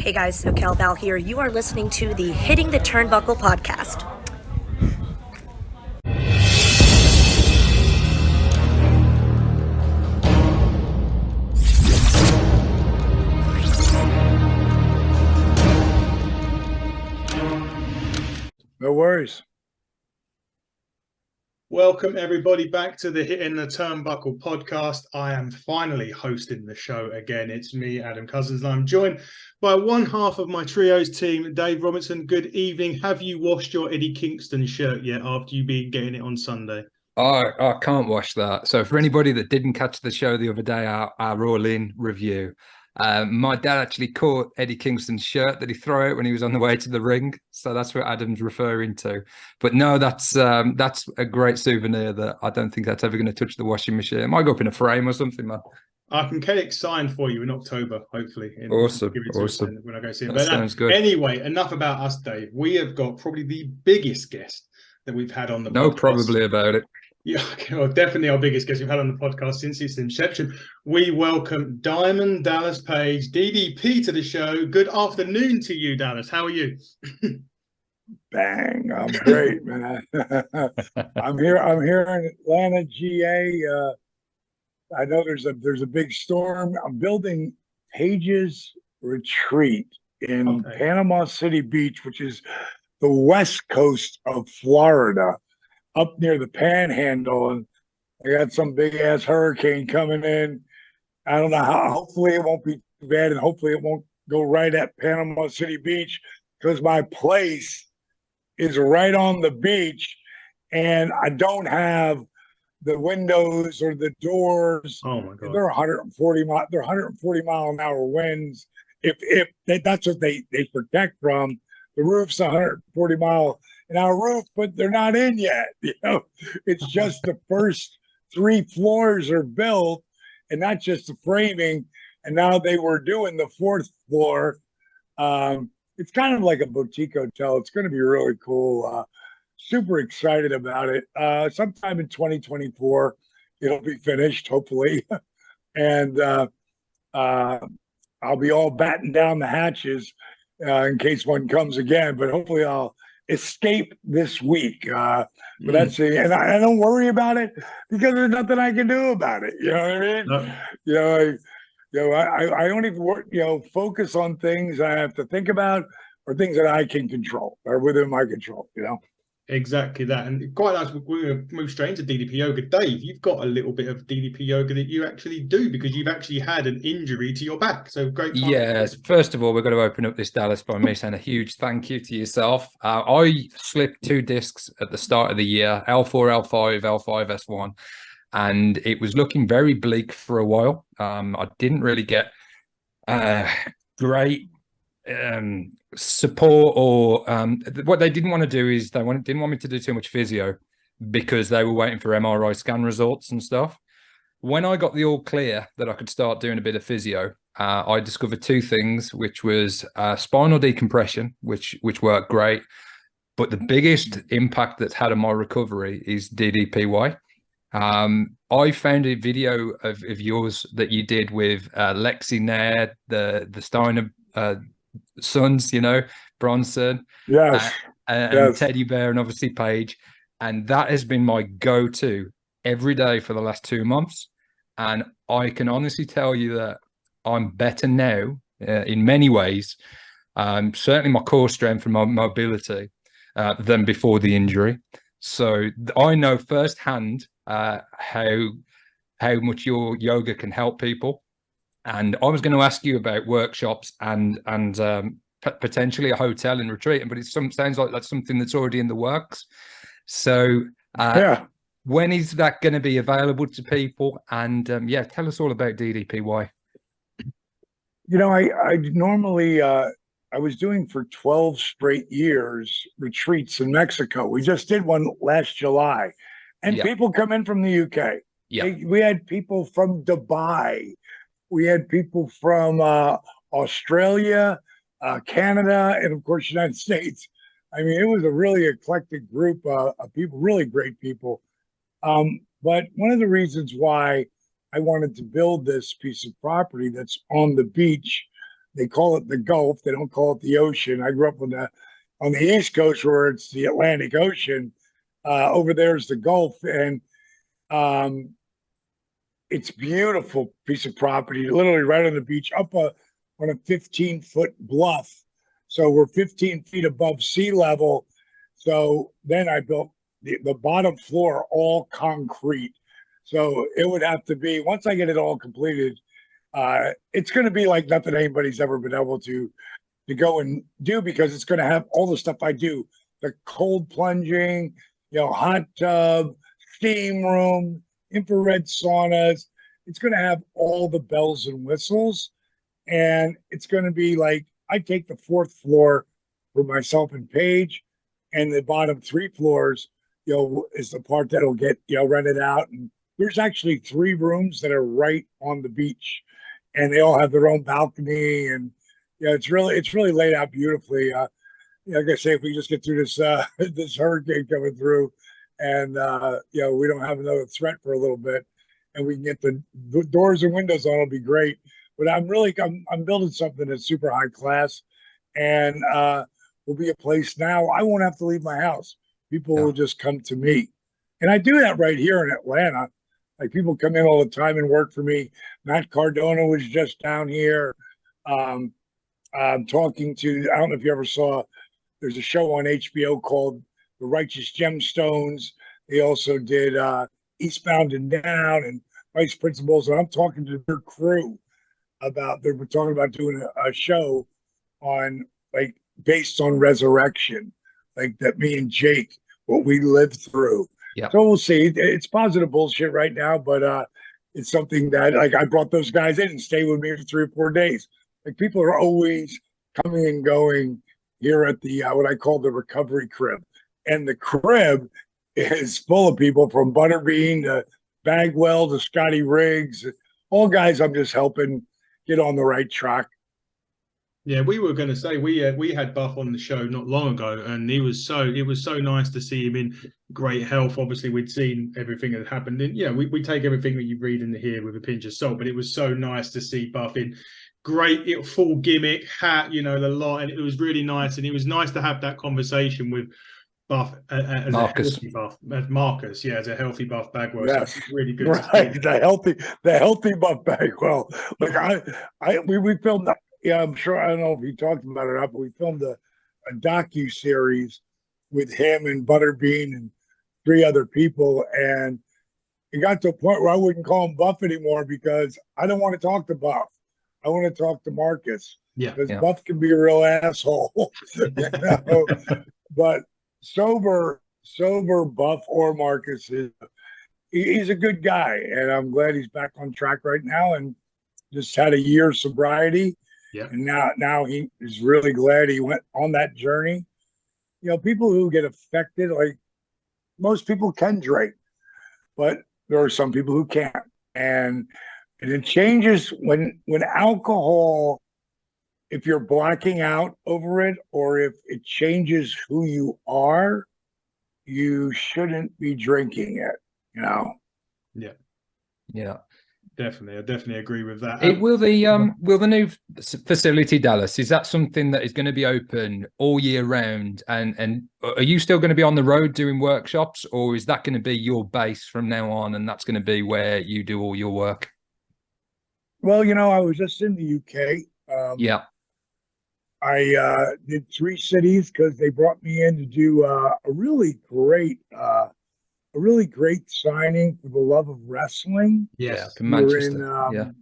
Hey guys, SoCal Val here. You are listening to the Hitting the Turnbuckle podcast. No worries. Welcome everybody back to the Hitting the Turnbuckle podcast. I am finally hosting the show again. It's me, Adam Cousins, and I'm joined by one half of my trios team, Dave Robinson. Good evening. Have you washed your Eddie Kingston shirt yet after you been getting it on Sunday? I can't wash that. So for anybody that didn't catch the show the other day, our all-in review, my dad actually caught Eddie Kingston's shirt that he threw out when he was on the way to the ring. So that's what Adam's referring to. But no, that's a great souvenir that I don't think that's ever going to touch the washing machine. It might go up in a frame or something, man. I can get it signed for you in October, hopefully. Awesome. When I go see it. That sounds good. Anyway, enough about us, Dave. We have got probably the biggest guest that we've had on the podcast. No, probably about it. Yeah, well, definitely our biggest guest we've had on the podcast since its inception. We welcome Diamond Dallas Page, DDP, to the show. Good afternoon to you, Dallas. How are you? Bang! I'm great, man. I'm here in Atlanta, GA. I know there's a big storm. I'm building Page's Retreat in Panama City Beach, which is the west coast of Florida, up near the Panhandle. And I got some big ass hurricane coming in. I don't know how. Hopefully it won't be too bad, and hopefully it won't go right at Panama City Beach, because my place is right on the beach, and I don't have the windows or the doors. Oh my God! They're 140 mile. They're 140 mile an hour winds. If that's what they protect from. The roof's 140 mile an hour roof, but they're not in yet. You know, it's just the first 3 floors are built, and not just the framing. And now they were doing the 4th floor. It's kind of like a boutique hotel. It's going to be really cool. Super excited about it. Sometime in 2024, it'll be finished, hopefully. And I'll be all batting down the hatches in case one comes again. But hopefully I'll escape this week. But that's it. And I don't worry about it because there's nothing I can do about it. You know what I mean? No. I don't even focus on things I have to think about or things that I can control or within my control, Exactly that. And quite nice, we're going to move straight into DDP Yoga. Dave, you've got a little bit of DDP Yoga that you actually do because you've actually had an injury to your back. So great. Yes. First of all, we're going to open up this, Dallas, by me saying a huge thank you to yourself. I slipped 2 discs at the start of the year, L4, L5, L5, S1. And it was looking very bleak for a while. I didn't really get great support, or what they didn't want to do is didn't want me to do too much physio because they were waiting for MRI scan results and stuff. When I got the all clear that I could start doing a bit of physio, I discovered 2 things, which was spinal decompression, which worked great. But the biggest impact that's had on my recovery is DDPY. I found a video of yours that you did with Lexi Nair, the Steiner sons, Bronson, yes. And Teddy Bear, and obviously Paige. And that has been my go-to every day for the last 2 months. And I can honestly tell you that I'm better now in many ways. Certainly my core strength and my mobility than before the injury. So I know firsthand how much your yoga can help people. And I was going to ask you about workshops and potentially a hotel and retreat, but it sounds like that's something that's already in the works. So when is that going to be available to people? And tell us all about DDPY. I normally I was doing for 12 straight years retreats in Mexico. We just did one last July, and people come in from the UK. We had people from Dubai. We had people from Australia, Canada, and of course, United States. I mean, it was a really eclectic group of people, really great people. But one of the reasons why I wanted to build this piece of property that's on the beach they call it the Gulf. They don't call it the ocean. I grew up on the East Coast where it's the Atlantic Ocean. Over there is the Gulf, and it's beautiful piece of property, literally right on the beach, on a 15-foot bluff. So we're 15 feet above sea level. So then I built the bottom floor all concrete. So it would have to be, once I get it all completed, it's going to be like nothing anybody's ever been able to go and do, because it's going to have all the stuff I do, the cold plunging, hot tub, steam room, infrared saunas. It's going to have all the bells and whistles, and it's going to be like, I take the 4th floor for myself and Paige, and the bottom 3 floors, is the part that'll get, rented out. And there's actually 3 rooms that are right on the beach, and they all have their own balcony, and it's really laid out beautifully. Like I say, if we just get through this this hurricane coming through, and we don't have another threat for a little bit, and we can get the doors and windows on, it'll be great. But I'm building something that's super high class, and will be a place now I won't have to leave my house. People will just come to me, and I do that right here in Atlanta. Like, people come in all the time and work for me. Matt Cardona was just down here. I'm talking to, I don't know if you ever saw, there's a show on HBO called The Righteous Gemstones. They also did Eastbound and Down and Vice Principals. And I'm talking to their crew they were talking about doing a show on, like, based on resurrection, like that me and Jake, what we lived through. Yeah. So we'll see. It's positive bullshit right now, but it's something that, like, I brought those guys in and stayed with me for 3 or 4 days. Like, people are always coming and going here at the what I call the recovery crib, and the crib is full of people from Butterbean to Bagwell to Scotty Riggs, all guys I'm just helping get on the right track. Yeah, we were going to say we had Buff on the show not long ago, and it was so nice to see him in great health. Obviously, we'd seen everything that happened, and we take everything that you read and hear with a pinch of salt. But it was so nice to see Buff in great full gimmick hat, the lot, and it was really nice. And it was nice to have that conversation with Buff as Marcus. a healthy Buff, Marcus, as a healthy Buff Bagwell. Yes, so really good. Right, the healthy Buff Bagwell. Like, we filmed. Yeah, I'm sure. I don't know if he talked about it or not, but we filmed a docu-series with him and Butterbean and 3 other people. And it got to a point where I wouldn't call him Buff anymore, because I don't want to talk to Buff. I want to talk to Marcus. Yeah. Because Buff can be a real asshole. But sober Buff or Marcus, he's a good guy. And I'm glad he's back on track right now, and just had a year of sobriety. Yeah. And now he is really glad he went on that journey. People who get affected, like, most people can drink, but there are some people who can't. And it changes when alcohol, if you're blacking out over it, or if it changes who you are, you shouldn't be drinking it, Yeah. Yeah. Definitely, I definitely agree with that. Will the new facility, Dallas, is that something that is going to be open all year round? And are you still going to be on the road doing workshops, or is that going to be your base from now on, and that's going to be where you do all your work? Well, I was just in the UK. Yeah. I did 3 cities because they brought me in to do a really great signing for the love of wrestling. Yes, from Manchester. We were in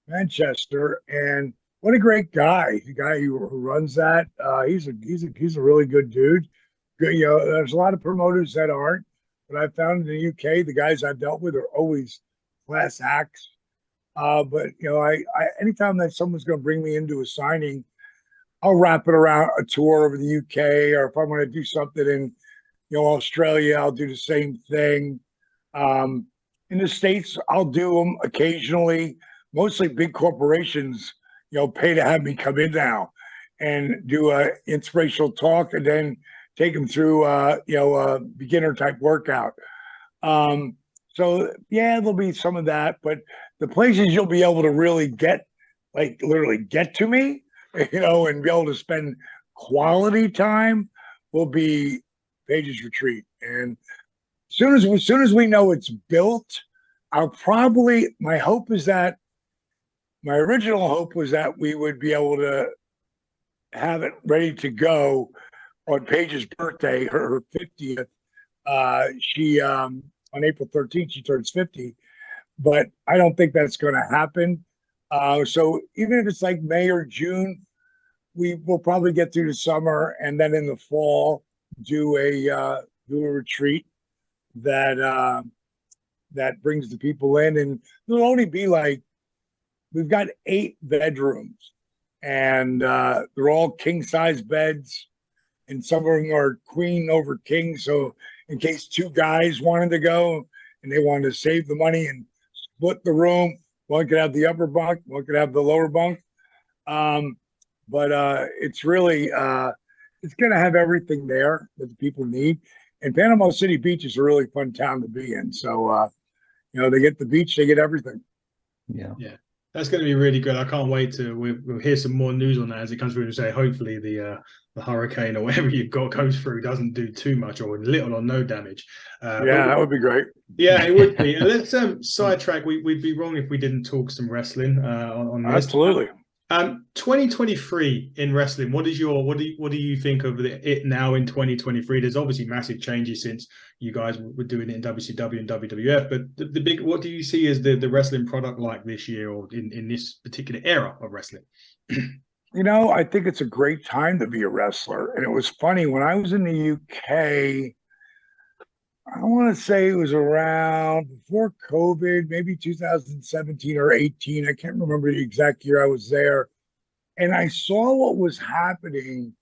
Manchester, and what a great guy! The guy who runs that, he's a really good dude. Good, there's a lot of promoters that aren't, but I found in the UK, the guys I've dealt with are always class acts. But I anytime that someone's going to bring me into a signing, I'll wrap it around a tour over the UK, or if I want to do something in Australia, I'll do the same thing. In the States, I'll do them occasionally. Mostly big corporations, pay to have me come in now and do a inspirational talk, and then take them through, a beginner type workout. So yeah, there'll be some of that, but the places you'll be able to really literally get to me and be able to spend quality time will be Paige's Retreat. And as soon as we know it's built, my hope is that my original hope was that we would be able to have it ready to go on Paige's birthday, her 50th. She on April 13th, she turns 50, but I don't think that's going to happen. So even if it's like May or June, we will probably get through the summer, and then in the fall do a retreat that brings the people in, and it'll only be like, we've got 8 bedrooms, and they're all king size beds, and some of them are queen over king. So in case 2 guys wanted to go and they wanted to save the money and split the room, one could have the upper bunk, one could have the lower bunk. But it's really it's going to have everything there that the people need. And Panama City Beach is a really fun town to be in. So they get the beach, they get everything. Yeah. That's going to be really good. I can't wait we'll hear some more news on that as it comes through, and say hopefully the hurricane or whatever you've got goes through doesn't do too much or little or no damage. That would be great. Yeah, it would be. Let's sidetrack. We'd be wrong if we didn't talk some wrestling on this. Absolutely. 2023 in wrestling. What do you think of it now in 2023? There's obviously massive changes since you guys were doing it in WCW and WWF, but the big, what do you see as the wrestling product like this year or in this particular era of wrestling? I think it's a great time to be a wrestler. And it was funny when I was in the UK, I want to say it was around before COVID, maybe 2017 or 18. I can't remember the exact year I was there. And I saw what was happening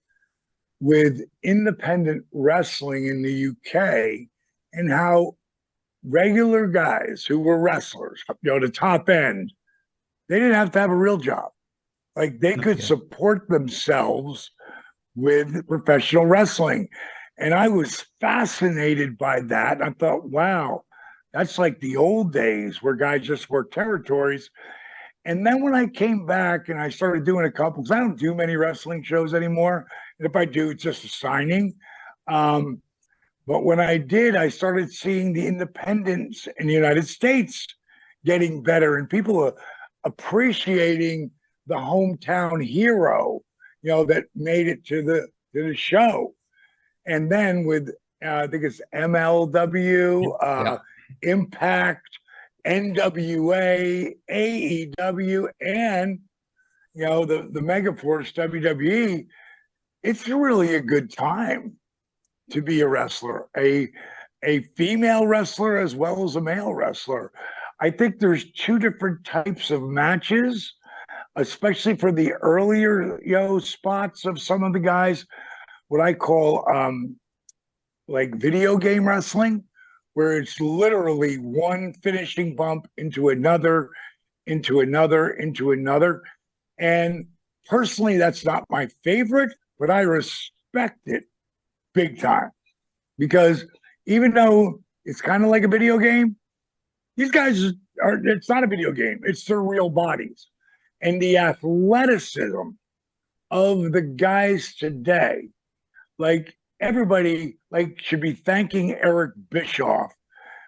with independent wrestling in the UK and how regular guys who were wrestlers, the top end, they didn't have to have a real job. Like they could support themselves with professional wrestling. And I was fascinated by that. I thought, wow, that's like the old days where guys just worked territories. And then when I came back and I started doing a couple, because I don't do many wrestling shows anymore. And if I do, it's just a signing. But when I did, I started seeing the independents in the United States getting better and people appreciating the hometown hero, that made it to the show. And then with, I think it's MLW, Impact, NWA, AEW, and, the Megaforce WWE, it's really a good time to be a wrestler, a female wrestler as well as a male wrestler. I think there's 2 different types of matches, especially for the earlier, spots of some of the guys, what I call like video game wrestling, where it's literally one finishing bump into another, into another, into another. And personally, that's not my favorite, but I respect it big time. Because even though it's kind of like a video game, these guys it's not a video game, it's their real bodies. And the athleticism of the guys today, like everybody should be thanking Eric Bischoff,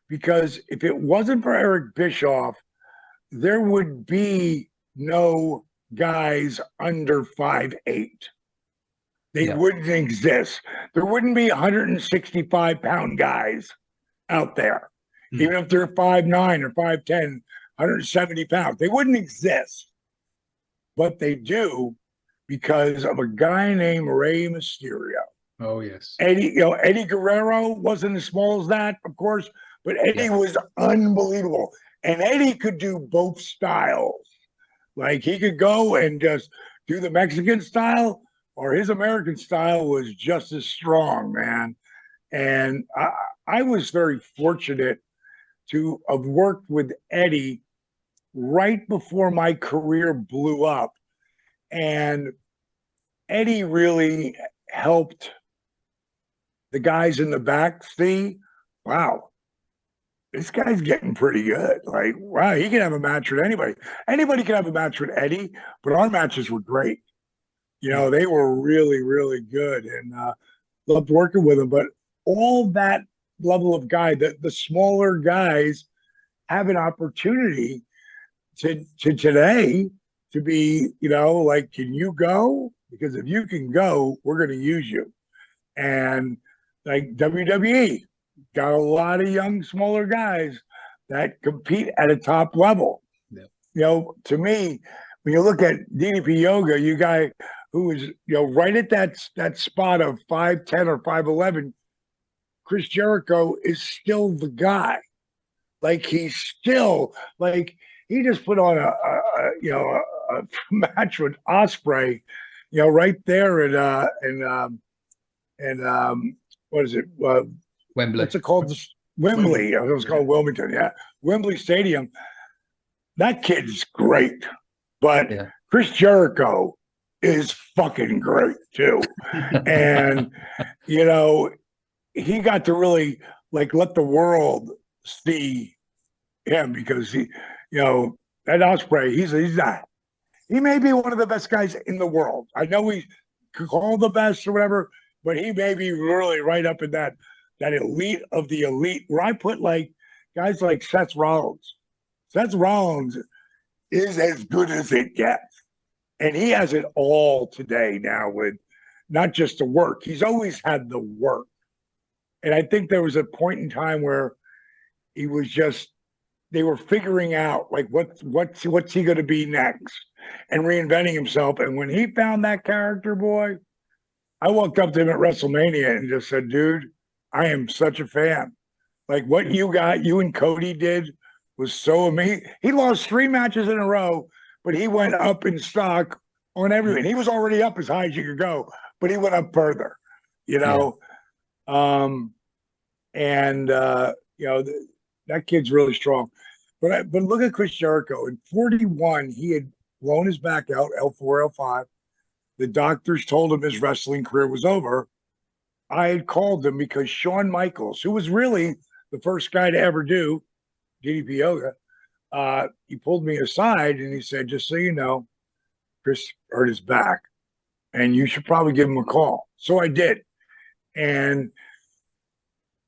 because if it wasn't for Eric Bischoff, there would be no guys under 5'8". They wouldn't exist. There wouldn't be 165-pound guys out there, even if they're 5'9" or 5'10", 170 pounds. They wouldn't exist. But they do because of a guy named Rey Mysterio. Oh, yes. Eddie Guerrero wasn't as small as that, of course, but Eddie was unbelievable. And Eddie could do both styles. Like he could go and just do the Mexican style, or his American style was just as strong, man. And I was very fortunate to have worked with Eddie right before my career blew up. And Eddie really helped the guys in the back see, wow, this guy's getting pretty good. Like, wow, he can have a match with anybody. Anybody can have a match with Eddie, but our matches were great. You know, they were really, really good, and loved working with them. But all that level of guy, the smaller guys have an opportunity to today to be, you know, like, can you go? Because if you can go, we're going to use you. And like WWE got a lot of young, smaller guys that compete at a top level. Yeah. You know, to me, when you look at DDP Yoga, you guy who is, you know, right at that spot of 5'10" or 5'11", Chris Jericho is still the guy. Like, he's still like, he just put on a match with Osprey, you know, right there and what is it? Wembley. What's it called? Wembley. It was called Wilmington. Yeah, Wembley Stadium. That kid's great, but Yeah. Chris Jericho is fucking great too. And you know, he got to really like let the world see him, because he, you know, that Osprey, he's not. He may be one of the best guys in the world. I know we could call the best or whatever, but he may be really right up in that elite of the elite, where I put like guys like Seth Rollins. Seth Rollins is as good as it gets. And he has it all today now, with not just the work. He's always had the work. And I think there was a point in time where he was just, they were figuring out like what's he going to be next, and reinventing himself. And when he found that character, boy, I walked up to him at WrestleMania and just said, dude, I am such a fan. Like, what you and Cody did was so amazing. He lost 3 matches in a row, but he went up in stock on everything. He was already up as high as you could go, but he went up further, you know? Yeah. You know, that kid's really strong. But look at Chris Jericho. In 41, he had blown his back out, L4, L5. The doctors told him his wrestling career was over. I had called him because Shawn Michaels, who was really the first guy to ever do DDP Yoga, he pulled me aside and he said, just so you know, Chris hurt his back, and you should probably give him a call. So I did. And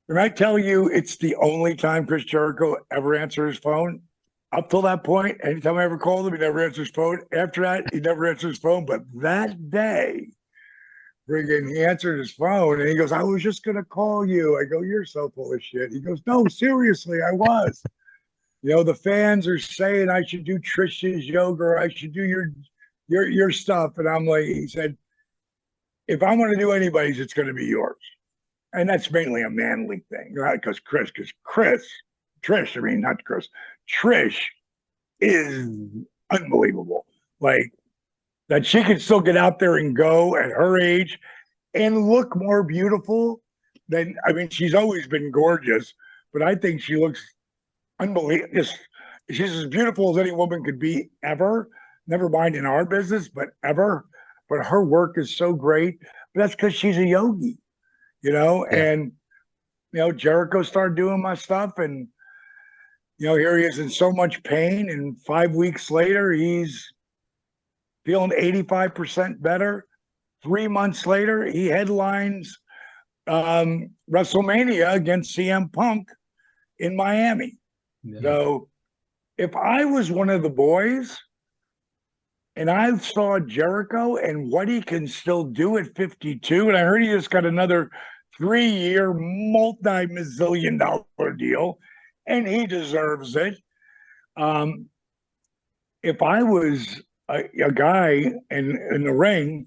when I tell you, it's the only time Chris Jericho ever answered his phone. Up till that point, anytime I ever called him, he never answered his phone. After that, he never answered his phone. But that day, friggin', he answered his phone and he goes, I was just going to call you. I go, you're so full of shit. He goes, no, seriously, I was. You know, the fans are saying I should do Trish's yoga, or I should do your stuff. And I'm like, he said, if I'm going to do anybody's, it's going to be yours. And that's mainly a manly thing, right? Because Trish, I mean, not Chris, Trish is unbelievable. Like, that she can still get out there and go at her age and look more beautiful than, I mean, she's always been gorgeous, but I think she looks unbelievable. She's as beautiful as any woman could be ever, never mind in our business, but ever. But her work is so great. But that's because she's a yogi, you know? Yeah. And, you know, Jericho started doing my stuff, and, you know, here he is in so much pain, and 5 weeks later, he's feeling 85% better. 3 months later, he headlines WrestleMania against CM Punk in Miami. Yeah. So if I was one of the boys and I saw Jericho and what he can still do at 52, and I heard he just got another 3-year multi-million-dollar deal, and he deserves it. If I was a guy in the ring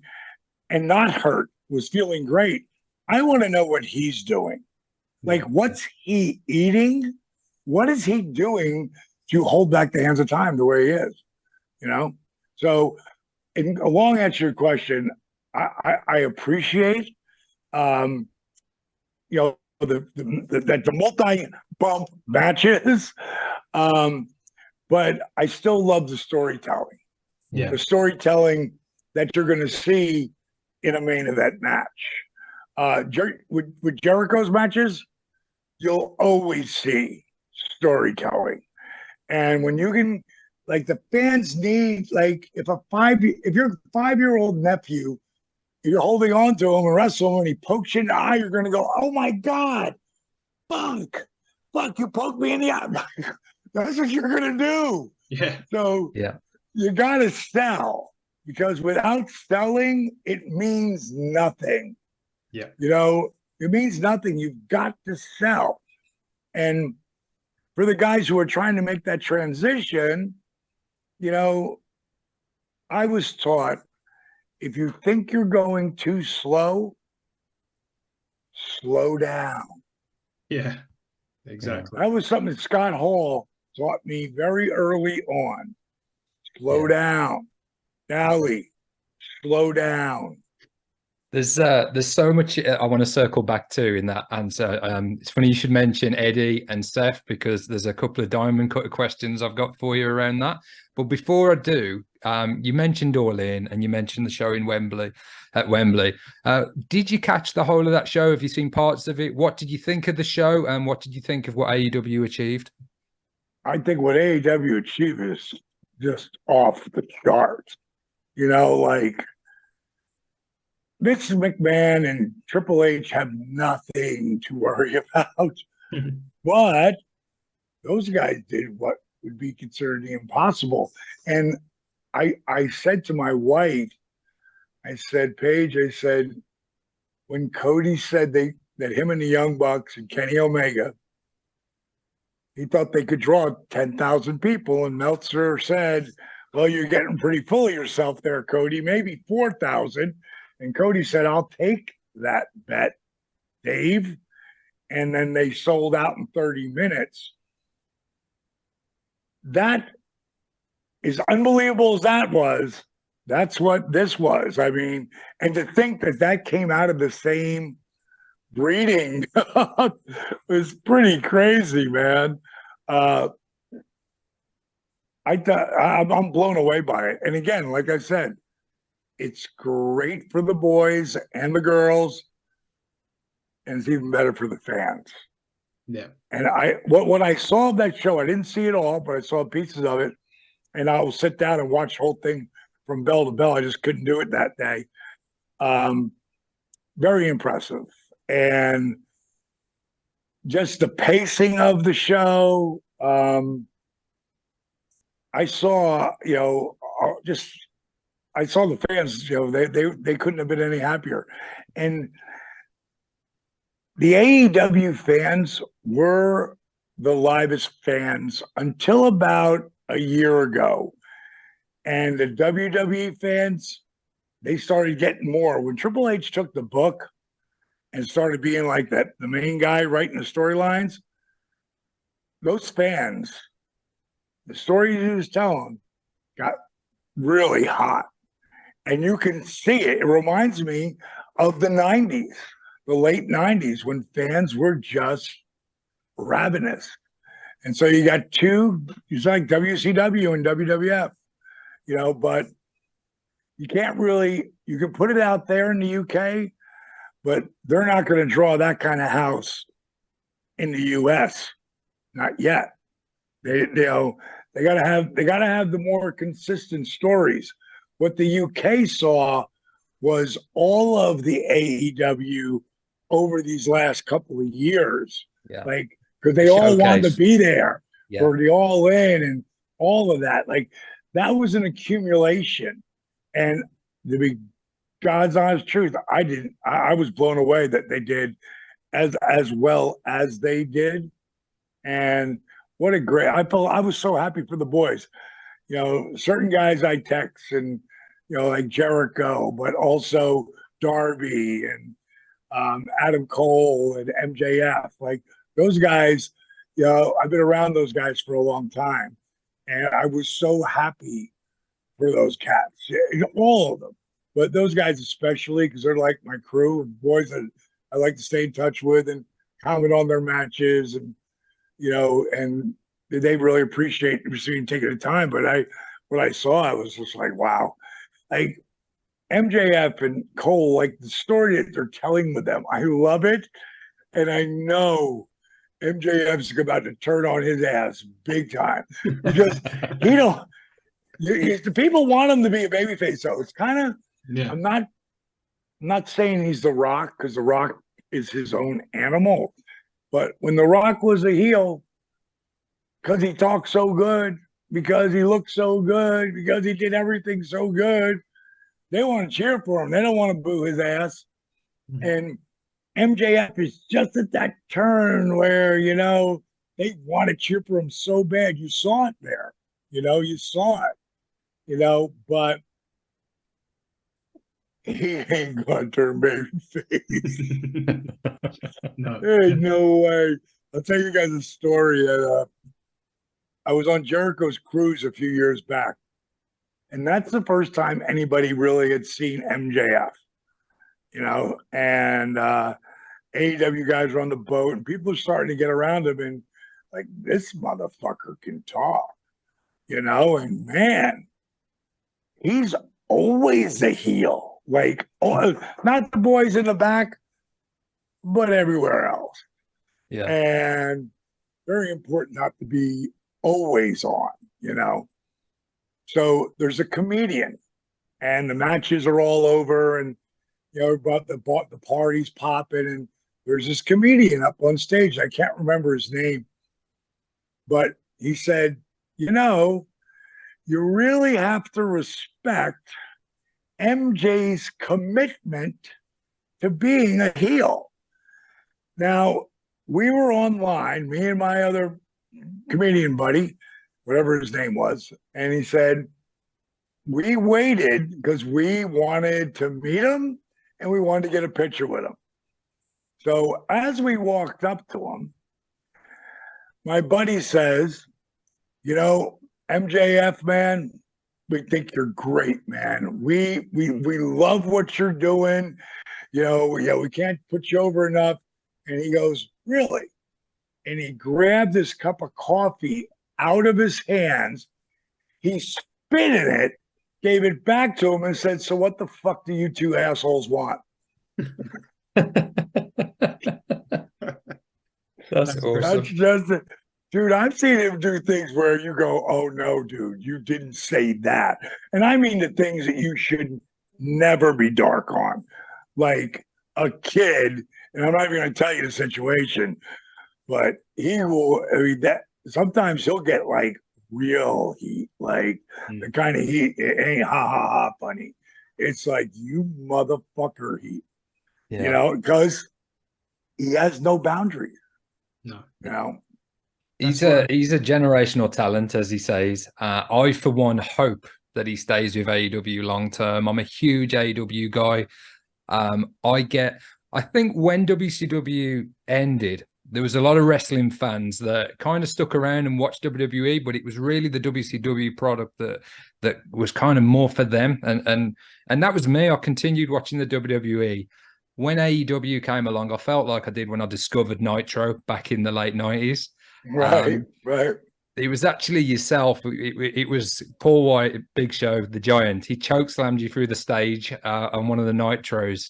and not hurt, was feeling great, I want to know what he's doing. Like, what's he eating? What is he doing to hold back the hands of time the way he is? You know? So, in a long answer to your question, I appreciate, you know, the multi-bump matches, but I still love the storytelling. Yeah. The storytelling that you're going to see in a main event match. With Jericho's matches, you'll always see storytelling. And when you can like the fans need, like if your 5-year-old nephew, you're holding on to him and wrestle him and he pokes you in the eye, you're going to go, oh my God, fuck, you poked me in the eye. That's what you're going to do. Yeah. So Yeah. you got to sell, because without selling, it means nothing. Yeah. You know, it means nothing. You've got to sell. And for the guys who are trying to make that transition, you know, I was taught, if you think you're going too slow, slow down. Yeah. Exactly. That was something that Scott Hall taught me very early on. Slow Yeah. down. Dally, slow down. There's so much I want to circle back to in that answer. It's funny you should mention Eddie and Seth, because there's a couple of diamond cutter questions I've got for you around that. But before I do, you mentioned All In and you mentioned the show in Wembley, at Wembley. Did you catch the whole of that show? Have you seen parts of it? What did you think of the show, and what did you think of what AEW achieved? I think what AEW achieved is just off the charts. You know, like Vince McMahon and Triple H have nothing to worry about. But those guys did what would be considered the impossible. And I said to my wife, I said, Paige, I said, when Cody said that him and the Young Bucks and Kenny Omega, he thought they could draw 10,000 people. And Meltzer said, well, you're getting pretty full of yourself there, Cody, maybe 4,000. And Cody said, I'll take that bet, Dave. And then they sold out in 30 minutes. That is unbelievable as that was. That's what this was. I mean, and to think that that came out of the same breeding was pretty crazy, man. I'm blown away by it. And again, like I said, it's great for the boys and the girls, and it's even better for the fans. Yeah. And what I saw of that show, I didn't see it all, but I saw pieces of it. And I'll sit down and watch the whole thing from bell to bell. I just couldn't do it that day. Very impressive. And just the pacing of the show. I saw, I saw the fans, they couldn't have been any happier. And the AEW fans were the livest fans until about a year ago. And the WWE fans, they started getting more. When Triple H took the book and started being like that, the main guy writing the storylines, those fans, the stories he was telling got really hot. And you can see it. It reminds me of the 90s, the late 90s, when fans were just ravenous. And so you got it's like WCW and WWF, but you can't really, you can put it out there in the UK, but they're not going to draw that kind of house in the US. Not yet. They gotta have the more consistent stories. What the UK saw was all of the AEW over these last couple of years. Yeah. Like, because they all wanted to be there for the All In and all of that. Like, that was an accumulation. And to be God's honest truth, I was blown away that they did as well as they did. And what a great, I was so happy for the boys. Certain guys I text and, like Jericho, but also Darby and Adam Cole and MJF. Like, those guys, I've been around those guys for a long time. And I was so happy for those cats, all of them. But those guys especially, because they're like my crew of boys that I like to stay in touch with and comment on their matches. And, and they really appreciate receiving taking the time. But what I saw, I was just like, wow. Like, MJF and Cole, like the story that they're telling with them, I love it. And I know MJF's about to turn on his ass big time because he don't. The people want him to be a babyface, so it's kind of. Yeah. I'm not saying he's The Rock because The Rock is his own animal, but when The Rock was a heel, because he talked so good, because he looked so good, because he did everything so good, they want to cheer for him. They don't want to boo his ass. Mhm. And MJF is just at that turn where, they want to cheer for him so bad. You saw it there. You saw it, but he ain't going to turn babyface. No. There ain't no way. I'll tell you guys a story. I was on Jericho's cruise a few years back, and that's the first time anybody really had seen MJF, and AEW guys were on the boat, and people are starting to get around him, and like, this motherfucker can talk, and man, he's always a heel. Like, not the boys in the back, but everywhere else. Yeah. And very important not to be always on, So there's a comedian, and the matches are all over, and about the party's popping, and there's this comedian up on stage. I can't remember his name, but he said, you really have to respect MJ's commitment to being a heel. Now, we were online, me and my other comedian buddy, whatever his name was, and he said, we waited because we wanted to meet him and we wanted to get a picture with him. So as we walked up to him, my buddy says, MJF, man, we think you're great, man. We love what you're doing. We can't put you over enough. And he goes, really? And he grabbed this cup of coffee out of his hands. He spit in it, gave it back to him, and said, so what the fuck do you two assholes want? That's awesome. That's just it. Dude, I've seen him do things where you go, oh no, dude, you didn't say that. And I mean the things that you should never be dark on. Like a kid, and I'm not even going to tell you the situation, but that sometimes he'll get like real heat, like the kind of heat, it ain't ha ha ha funny. It's like, you motherfucker heat, because he has no boundaries. No. He's a generational talent, as he says. I, for one, hope that he stays with AEW long term. I'm a huge AEW guy. I think when WCW ended, there was a lot of wrestling fans that kind of stuck around and watched WWE, but it was really the WCW product that was kind of more for them. And that was me. I continued watching the WWE. When AEW came along, I felt like I did when I discovered Nitro back in the late 90s. Right. It was actually yourself. It was Paul White, Big Show, the Giant. He chokeslammed you through the stage on one of the Nitros.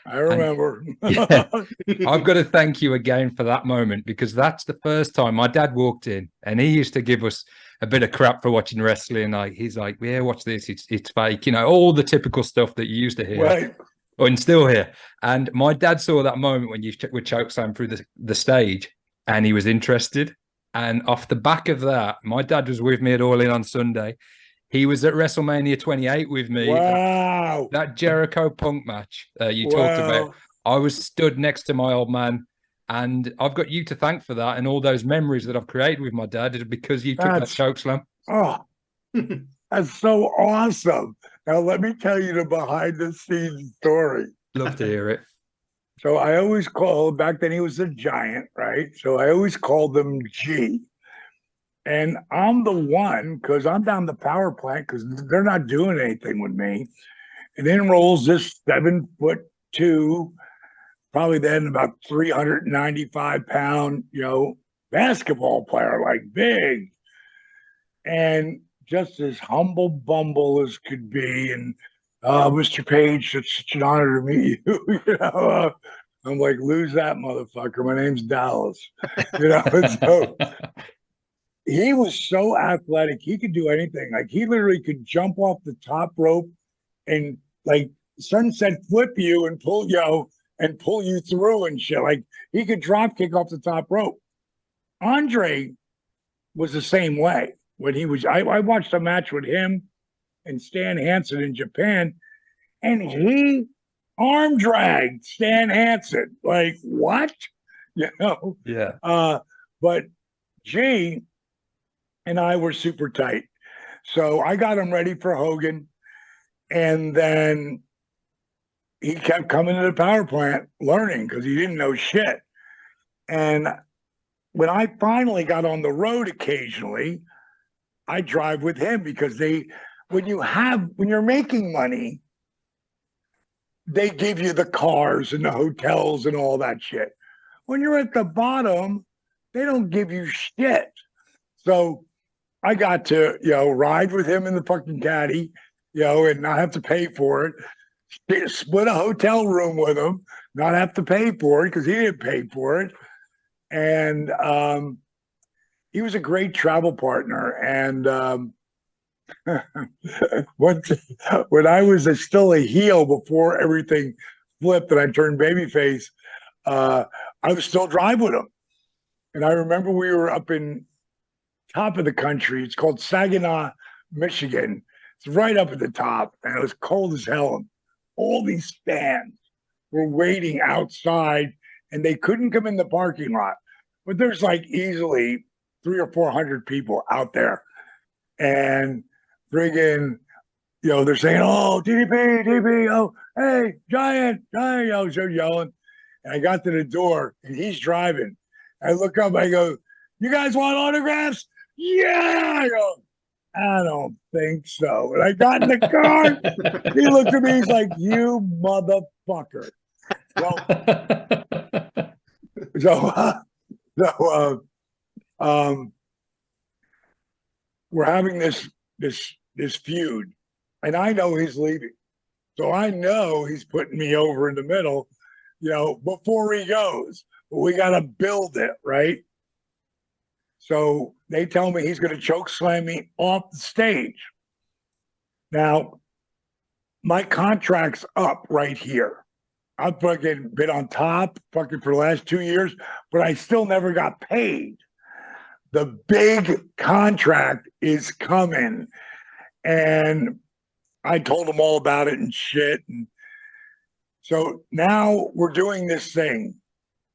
I remember. I've got to thank you again for that moment, because that's the first time my dad walked in, and he used to give us a bit of crap for watching wrestling. Like, he's like, yeah, watch this. It's fake. All the typical stuff that you used to hear. Right. And still here. And my dad saw that moment when you were chokeslammed through the stage, and he was interested. And off the back of that, my dad was with me at All In on Sunday. He was at WrestleMania 28 with me. Wow. That Jericho Punk match you talked about. I was stood next to my old man, and I've got you to thank for that, and all those memories that I've created with my dad is because you took that chokeslam. Oh, that's so awesome. Now, let me tell you the behind-the-scenes story. Love to hear it. So I always back then he was a Giant, right? So I always called him G. And I'm the one, because I'm down the power plant, because they're not doing anything with me. And in rolls this 7'2", probably then about 395-pound, basketball player, like big. And just as humble bumble as could be. And Mr. Page, it's such an honor to meet you. I'm like, lose that motherfucker. My name's Dallas. And so he was so athletic. He could do anything. Like he literally could jump off the top rope and like sunset flip you and pull you through and shit. Like he could drop kick off the top rope. Andre was the same way when he was. I watched a match with him and Stan Hansen in Japan, and he arm dragged Stan Hansen. Like what? Yeah. But G and I were super tight, so I got him ready for Hogan, and then he kept coming to the power plant learning because he didn't know shit. And when I finally got on the road occasionally, I drive with him because when you're making money, they give you the cars and the hotels and all that shit. When you're at the bottom, they don't give you shit. So I got to, ride with him in the fucking caddy, and not have to pay for it. Split a hotel room with him, not have to pay for it because he didn't pay for it. And he was a great travel partner. And when I was still a heel before everything flipped and I turned babyface, I was still driving with him. And I remember we were up in top of the country. It's called Saginaw, Michigan. It's right up at the top, and it was cold as hell. And all these fans were waiting outside, and they couldn't come in the parking lot. But there's like easily 300 or 400 people out there, and friggin', they're saying, "Oh, DDP, DDP, oh, hey, Giant, Giant!" I was yelling, and I got to the door, and he's driving. I look up, I go, "You guys want autographs?" Yeah, I go, "I don't think so." And I got in the car. He looked at me. He's like, "You motherfucker." So we're having this feud, and I know he's leaving. So I know he's putting me over in the middle, before he goes. But we got to build it, right? So they tell me he's going to choke slam me off the stage. Now, my contract's up right here. I've fucking been on top fucking for the last 2 years, but I still never got paid. The big contract is coming. And I told him all about it and shit. And so now we're doing this thing.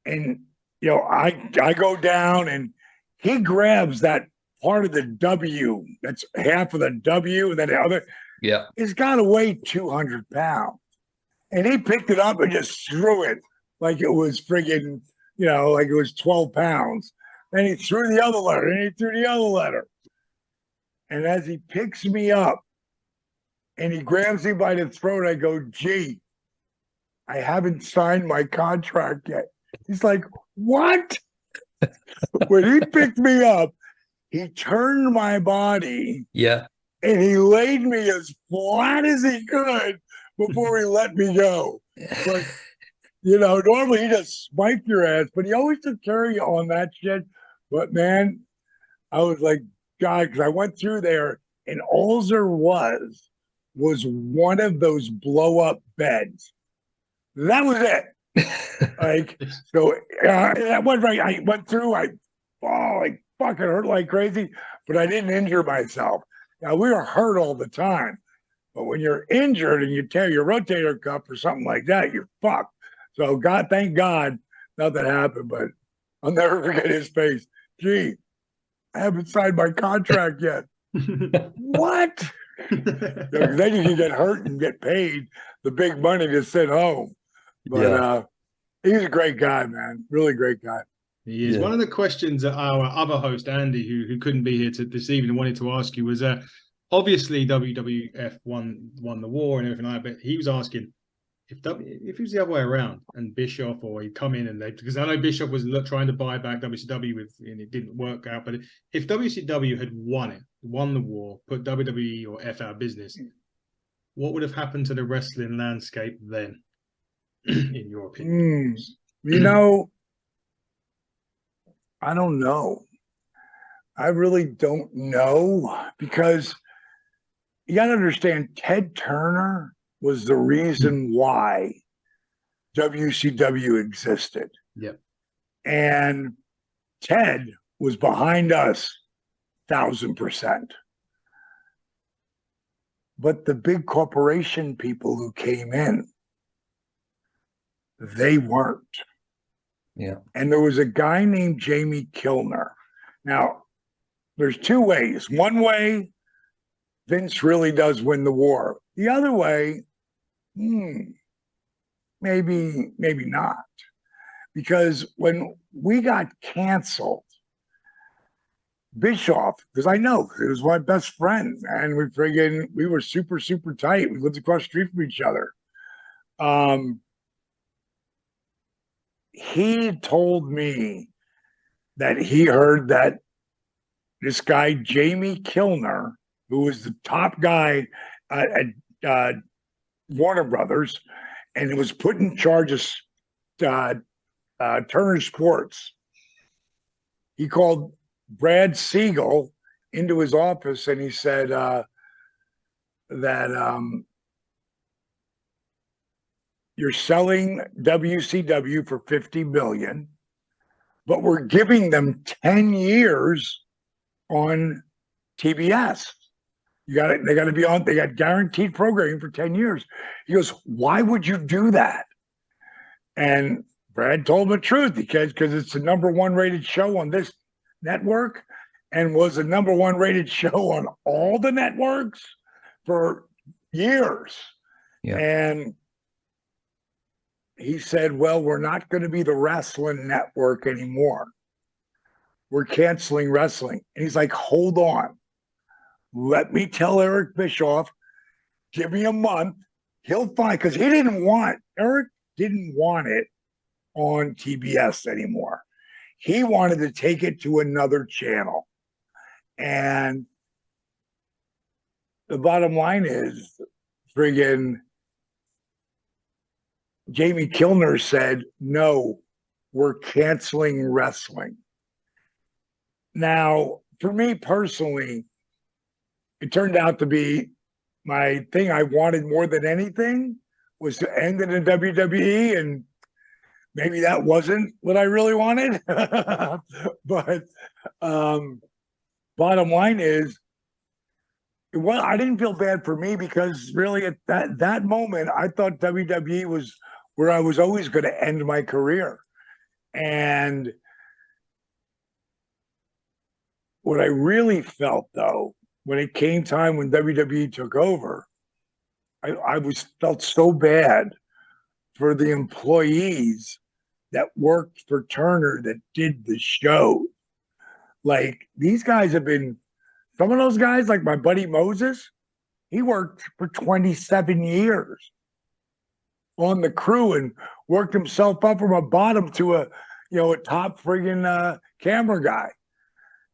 And, I go down and he grabs that part of the W, that's half of the W, and then the other. Yeah. It's got to weigh 200 pounds. And he picked it up and just threw it like it was friggin', like it was 12 pounds. Then he threw the other letter, and he threw the other letter. And as he picks me up and he grabs me by the throat, I go, "Gee, I haven't signed my contract yet." He's like, "What?" When he picked me up, he turned my body. Yeah. And he laid me as flat as he could before he let me go. But, normally he just spiked your ass, but he always took care of you on that shit. But, man, I was like, God, because I went through there, and all there was one of those blow-up beds. That was it. So that went right. I went through, I fucking hurt like crazy, but I didn't injure myself. Now, we were hurt all the time, but when you're injured and you tear your rotator cuff or something like that, you're fucked. So thank God, nothing happened, but I'll never forget his face. "Gee, I haven't signed my contract yet." What? Then you can get hurt and get paid the big money to sit home. But he's a great guy, man. Really great guy. He is. Yeah. One of the questions that our other host, Andy, who couldn't be here this evening, wanted to ask you was, obviously WWF won the war and everything like that, but he was asking if it was the other way around and Bischoff, or he'd come in and because I know Bischoff was trying to buy back WCW and it didn't work out, but if WCW had won the war, put WWE or F out of business, what would have happened to the wrestling landscape then? in your opinion? You know, I don't know. I really don't know, because you got to understand, Ted Turner was the reason why WCW existed. Yep. And Ted was behind us 1,000%. But the big corporation people who came in, they weren't. Yeah. And there was a guy named Jamie Kilner. Now, there's two ways. One way, Vince really does win the war. The other way, maybe not. Because when we got canceled, Bischoff, because I know he was my best friend, and we were super, super tight. We lived across the street from each other. He told me that he heard that this guy, Jamie Kilner, who was the top guy at Warner Brothers, and he was put in charge of Turner Sports. He called Brad Siegel into his office, and he said that you're selling WCW for $50 million, but we're giving them 10 years on TBS. They got to be on. They got guaranteed programming for 10 years. He goes, why would you do that? And Brad told him the truth, because it's the #1 rated show on this network, and was the #1 rated show on all the networks for years. Yeah. And he said, well, we're not going to be the wrestling network anymore. We're canceling wrestling. And he's like, hold on. Let me tell Eric Bischoff, give me a month. He'll find, because Eric didn't want it on TBS anymore. He wanted to take it to another channel. And the bottom line is, friggin' Jamie Kilner said, no, we're canceling wrestling. Now, for me personally, it turned out to be my thing I wanted more than anything was to end it in WWE, and maybe that wasn't what I really wanted. But bottom line is, well, I didn't feel bad for me, because really at that moment, I thought WWE was where I was always going to end my career. And what I really felt, though, when it came time when WWE took over, I felt so bad for the employees that worked for Turner, that did the show. Like, these guys have been, some of those guys, like my buddy Moses, he worked for 27 years on the crew and worked himself up from a bottom to a top friggin' camera guy.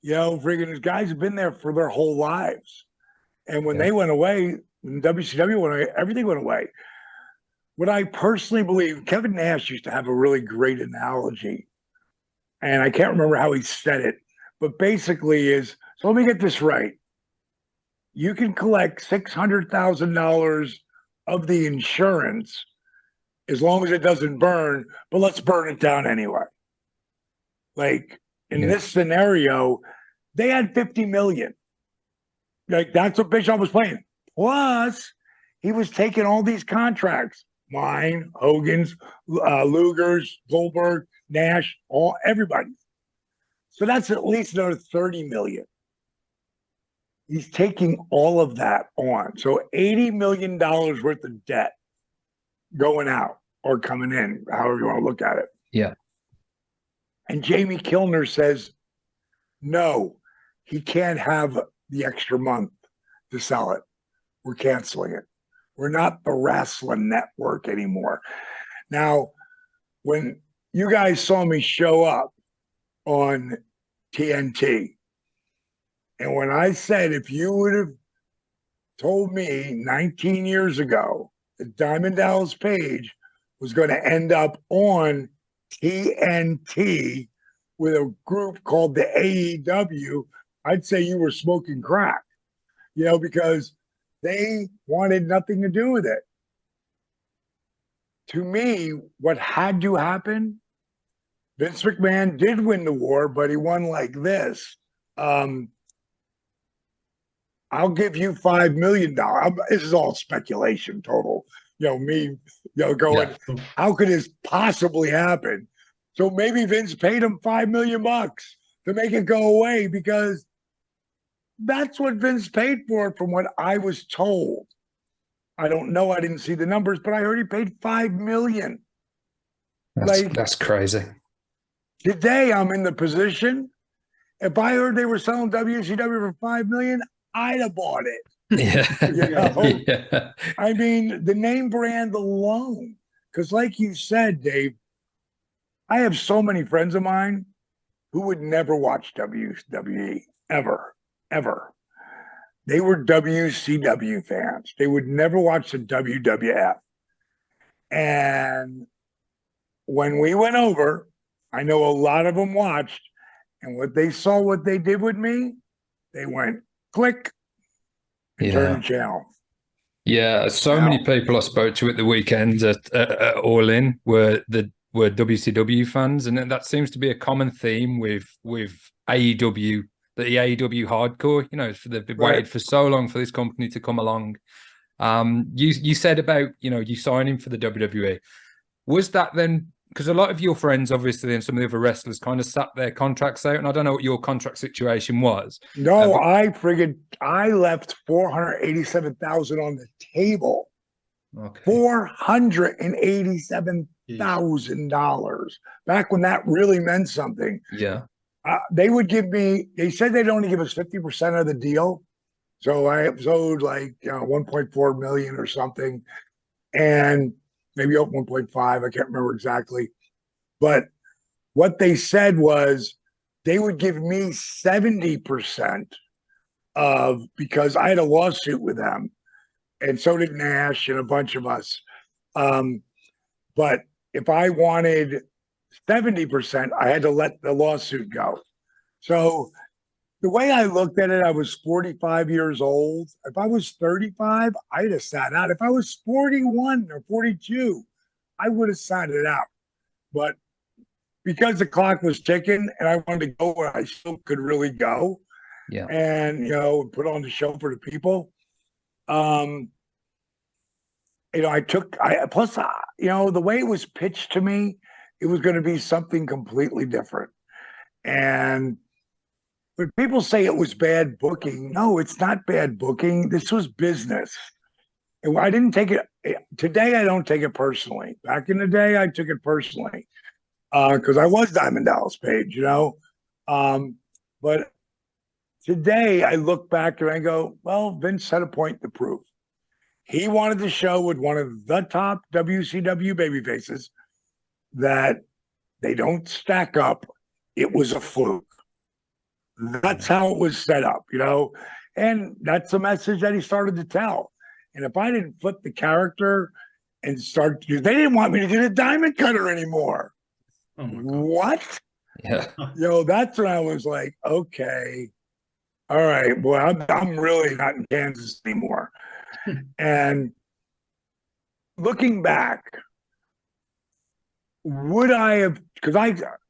Friggin' these guys have been there for their whole lives. And when they went away, when WCW went away, everything went away. What I personally believe, Kevin Nash used to have a really great analogy, and I can't remember how he said it, but basically is, so let me get this right. You can collect $600,000 of the insurance as long as it doesn't burn, but let's burn it down anyway. Like, in this scenario, they had 50 million. Like, that's what Bischoff was playing. Plus, he was taking all these contracts, mine, Hogan's, Luger's, Goldberg, Nash, everybody. So that's at least another 30 million. He's taking all of that on. So $80 million worth of debt going out or coming in, however you want to look at it. Yeah. And Jamie Kilner says, no, he can't have the extra month to sell it. We're canceling it. We're not the wrestling network anymore. Now, when you guys saw me show up on TNT, and when I said, if you would have told me 19 years ago that Diamond Dallas Page was going to end up on TNT with a group called the AEW, I'd say you were smoking crack, because they wanted nothing to do with it. To me, what had to happen, Vince McMahon did win the war, but he won like this. I'll give you $5 million. This is all speculation, total. Me, going, how could this possibly happen? So maybe Vince paid him $5 million to make it go away, because that's what Vince paid for it, from what I was told. I don't know. I didn't see the numbers, but I heard he paid $5 million. That's crazy. Today, I'm in the position. If I heard they were selling WCW for $5 million, I'd have bought it. Yeah. Yeah. I mean, the name brand alone. Because, like you said, Dave, I have so many friends of mine who would never watch WWE ever. They were WCW fans. They would never watch the WWF. And when we went over, I know a lot of them watched, and what they saw, what they did with me, they went click and turned the channel. Yeah, so many people I spoke to at the weekend at All In were WCW fans, and that seems to be a common theme with AEW. The AEW hardcore, they've waited for so long for this company to come along. You said about, you signing for the WWE. Was that then, because a lot of your friends, obviously, and some of the other wrestlers kind of sat their contracts out, and I don't know what your contract situation was. No, I left $487,000 on the table. Okay. $487,000 back when that really meant something. Yeah. They said they'd only give us 50% of the deal. So I was owed like 1.4 million or something, and maybe 1.5. I can't remember exactly. But what they said was they would give me 70% because I had a lawsuit with them, and so did Nash and a bunch of us. But if I wanted 70%, I had to let the lawsuit go. So the way I looked at it, I was 45 years old. If I was 35, I'd have sat out. If I was 41 or 42, I would have sat it out. But because the clock was ticking and I wanted to go where I still could really go, and put on the show for the people, the way it was pitched to me, it was going to be something completely different. And when people say it was bad booking, no, it's not bad booking. This was business. And I didn't take it. Today, I don't take it personally. Back in the day, I took it personally because I was Diamond Dallas Page, but today, I look back and I go, well, Vince had a point to prove. He wanted to show with one of the top WCW babyfaces that they don't stack up. It was a fluke. That's how it was set up, and that's the message that he started to tell. And if I didn't flip the character and they didn't want me to do the Diamond Cutter anymore. Oh my God. What? Yeah. That's when I was like, okay, all right, boy, I'm really not in Kansas anymore. And looking back, would I have, because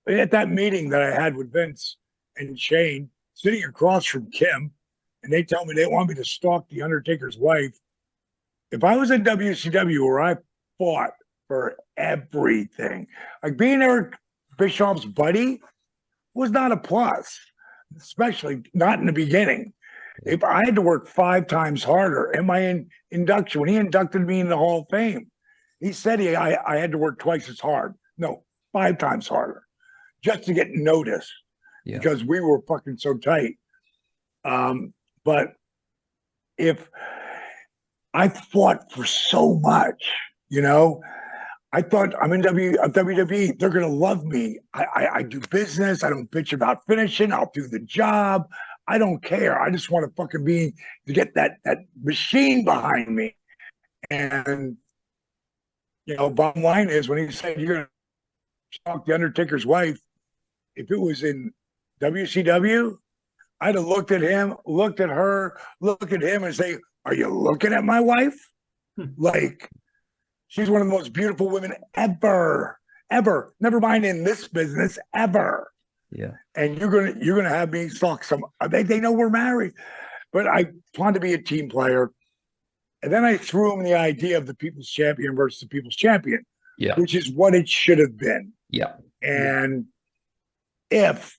at that meeting that I had with Vince and Shane, sitting across from Kim, and they tell me they want me to stalk the Undertaker's wife. If I was in WCW where I fought for everything, like being Eric Bischoff's buddy was not a plus, especially not in the beginning. If I had to work 5 times harder, in my induction, when he inducted me in the Hall of Fame, he said I had to work twice as hard. No, 5 times harder just to get noticed because we were fucking so tight. But if I fought for so much, I thought I'm in WWE. They're going to love me. I do business. I don't bitch about finishing. I'll do the job. I don't care. I just want to fucking to get that machine behind me. And Bottom line is when he said you're going to stalk the Undertaker's wife, if it was in WCW, I'd have looked at him, looked at her, looked at him and say, are you looking at my wife? Like, she's one of the most beautiful women ever. Never mind in this business, ever. Yeah. And you're gonna have me stalk some. They know we're married, but I wanted to be a team player. And then I threw him the idea of the People's Champion versus the People's Champion, Yeah. which is what it should have been. Yeah. And if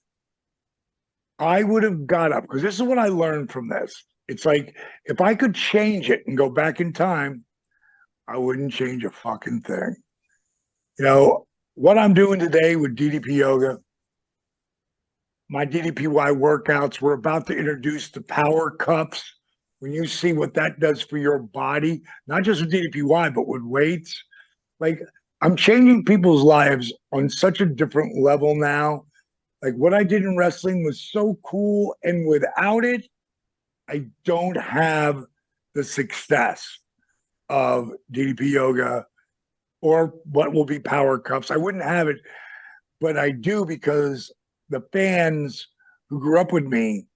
I would have got up, because this is what I learned from this. It's like, if I could change it and go back in time, I wouldn't change a fucking thing. What I'm doing today with DDP Yoga, my DDPY workouts, we're about to introduce the power cups. When you see what that does for your body, not just with DDPY, but with weights, like, I'm changing people's lives on such a different level now. Like, what I did in wrestling was so cool, and without it, I don't have the success of DDP Yoga or what will be Power Cups. I wouldn't have it, but I do because the fans who grew up with me,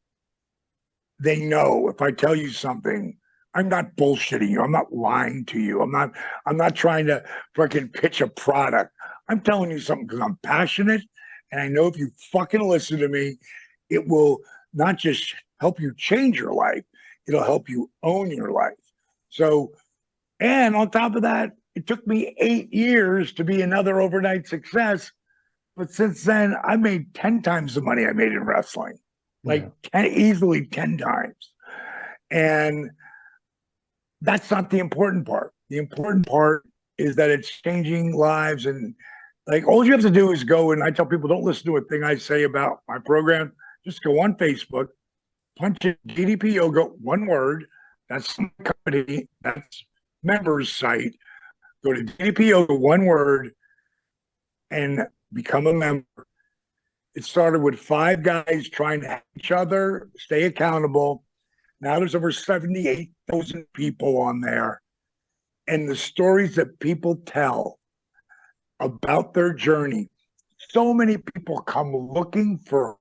they know if I tell you something, I'm not bullshitting you. I'm not lying to you. I'm not trying to fucking pitch a product. I'm telling you something because I'm passionate. And I know if you fucking listen to me, it will not just help you change your life, it'll help you own your life. So, and on top of that, it took me 8 years to be another overnight success. But since then, I made 10 times the money I made in wrestling, like 10, easily 10 times. And that's not the important part. The important part is that it's changing lives. And like, all you have to do is go, and I tell people, don't listen to a thing I say about my program. Just go on Facebook, punch in DDP Yoga, one word. That's the company, that's members site. Go to DDP Yoga, one word, and become a member. It started with 5 guys trying to help each other, stay accountable. Now there's over 78,000 people on there. And the stories that people tell about their journey, so many people come looking for,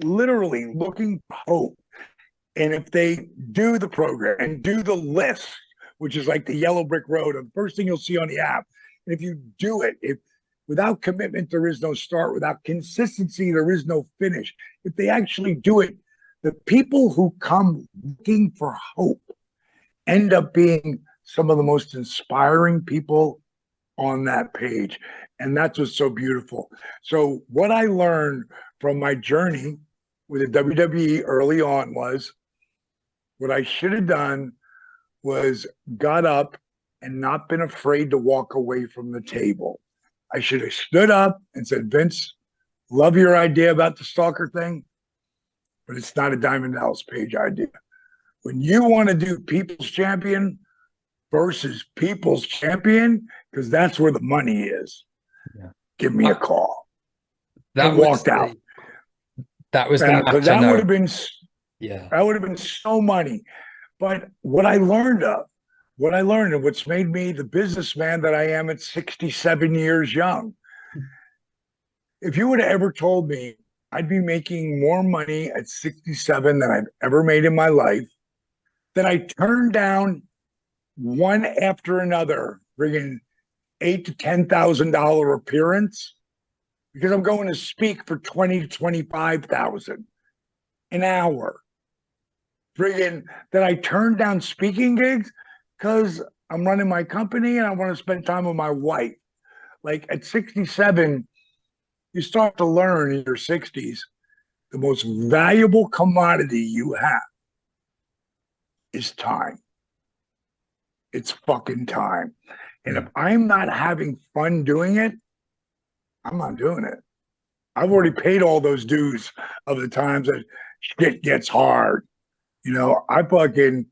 literally looking for hope. And if they do the program and do the list, which is like the yellow brick road, the first thing you'll see on the app, and if you do it, if without commitment, there is no start. Without consistency, there is no finish. If they actually do it, the people who come looking for hope end up being some of the most inspiring people on that page. And that's what's so beautiful. So what I learned from my journey with the WWE early on was, what I should have done was got up and not been afraid to walk away from the table. I should have stood up and said, Vince, love your idea about the stalker thing, but it's not a Diamond Dallas Page idea. When you want to do People's Champion versus People's Champion, because that's where the money is, give me a call. That walked out. That was the match. That would have been, that would have been so money. But what I learned and what's made me the businessman that I am at 67 years young. If you would have ever told me I'd be making more money at 67 than I've ever made in my life, that I turned down one after another, bringing $8,000 to $10,000 appearance, because I'm going to speak for 20 to 25,000 an hour. Friggin' that I turned down speaking gigs because I'm running my company and I want to spend time with my wife. Like at 67, you start to learn in your 60s, the most valuable commodity you have is time. It's fucking time. And if I'm not having fun doing it, I'm not doing it. I've already paid all those dues of the times that shit gets hard. I fucking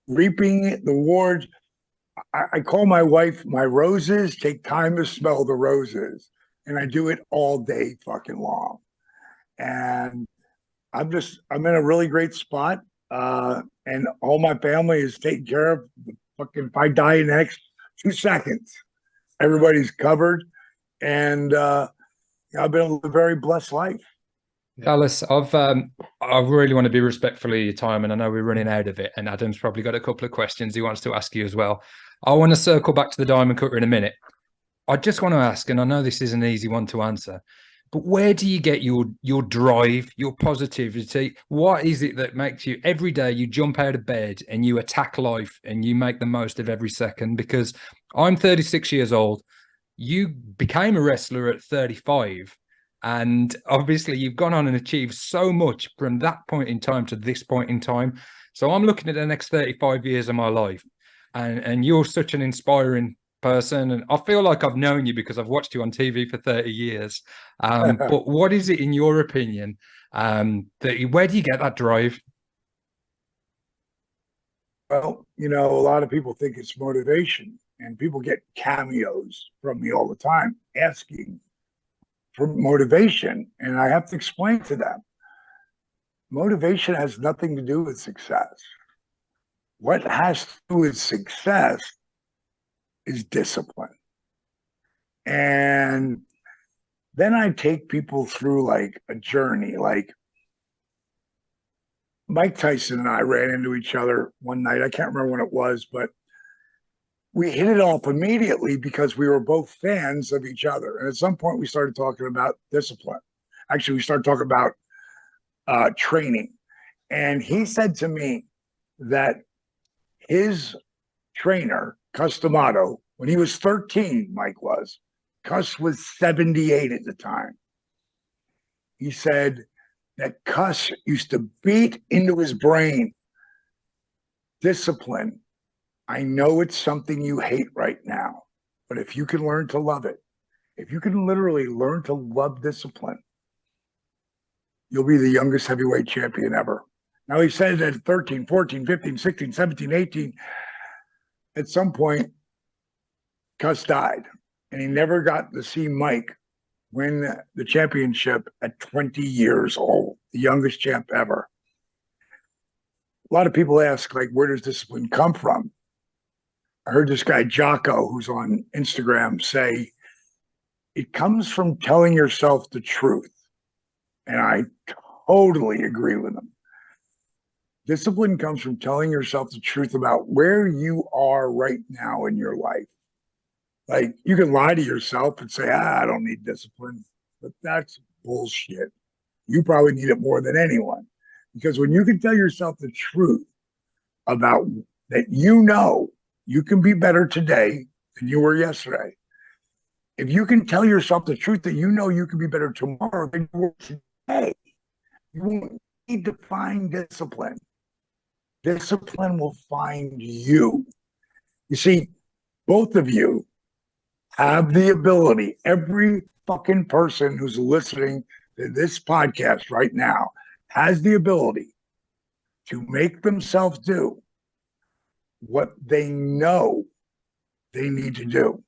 reaping the rewards. I call my wife my roses, take time to smell the roses. And I do it all day fucking long. And I'm in a really great spot. And all my family is taken care of. Fucking, if I die in the next 2 seconds, everybody's covered, and I've been a very blessed life. Dallas, I really want to be respectful of your time, and I know we're running out of it. And Adam's probably got a couple of questions he wants to ask you as well. I want to circle back to the diamond cutter in a minute. I just want to ask, and I know this is an easy one to answer, but where do you get your drive, your positivity? What is it that makes you every day you jump out of bed and you attack life and you make the most of every second? Because I'm 36 years old. You became a wrestler at 35. And obviously, you've gone on and achieved so much from that point in time to this point in time. So I'm looking at the next 35 years of my life. And you're such an inspiring person. And I feel like I've known you because I've watched you on TV for 30 years. But what is it, in your opinion, where do you get that drive? Well, a lot of people think it's motivation, and people get cameos from me all the time asking for motivation, and I have to explain to them, motivation has nothing to do with success. What has to do with success is discipline. And then I take people through like a journey. Like Mike Tyson and I ran into each other one night. I can't remember when it was, but we hit it off immediately because we were both fans of each other. And at some point we started talking about discipline. Actually, we started talking about training. And he said to me that his trainer, Cus D'Amato, when he was 13, Mike was, Cus was 78 at the time. He said that Cus used to beat into his brain, discipline. I know it's something you hate right now, but if you can learn to love it, if you can literally learn to love discipline, you'll be the youngest heavyweight champion ever. Now, he said it at 13, 14, 15, 16, 17, 18. At some point, Cus died, and he never got to see Mike win the championship at 20 years old, the youngest champ ever. A lot of people ask, like, where does discipline come from? I heard this guy, Jocko, who's on Instagram, say, it comes from telling yourself the truth. And I totally agree with him. Discipline comes from telling yourself the truth about where you are right now in your life. Like, you can lie to yourself and say, I don't need discipline, but that's bullshit. You probably need it more than anyone. Because when you can tell yourself the truth about that, you can be better today than you were yesterday. If you can tell yourself the truth that you can be better tomorrow than you were today, you won't need to find discipline. Discipline will find you. You see, both of you have the ability, every fucking person who's listening to this podcast right now has the ability to make themselves do what they know they need to do.